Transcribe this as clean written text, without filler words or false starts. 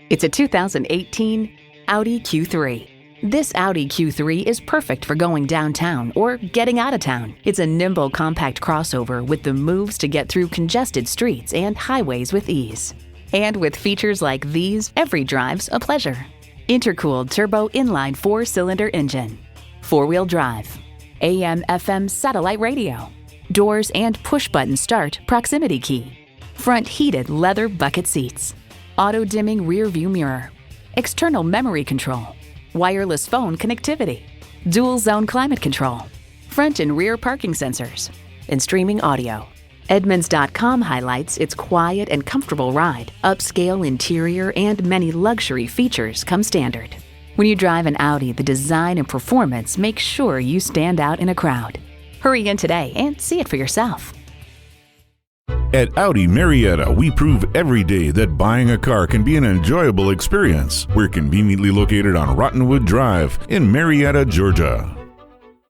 It's a 2018 Audi Q3. This Audi Q3 is perfect for going downtown or getting out of town. It's a nimble, compact crossover with the moves to get through congested streets and highways with ease. And with features like these, every drive's a pleasure. Intercooled turbo inline 4-cylinder engine, 4-wheel drive, AM/FM satellite radio, doors and push-button start proximity key, front heated leather bucket seats, auto-dimming rear-view mirror, external memory control, wireless phone connectivity, dual-zone climate control, front and rear parking sensors, and streaming audio. Edmunds.com highlights its quiet and comfortable ride, upscale interior, and many luxury features come standard. When you drive an Audi, the design and performance make sure you stand out in a crowd. Hurry in today and see it for yourself. At Audi Marietta, we prove every day that buying a car can be an enjoyable experience. We're conveniently located on Rottenwood Drive in Marietta, Georgia.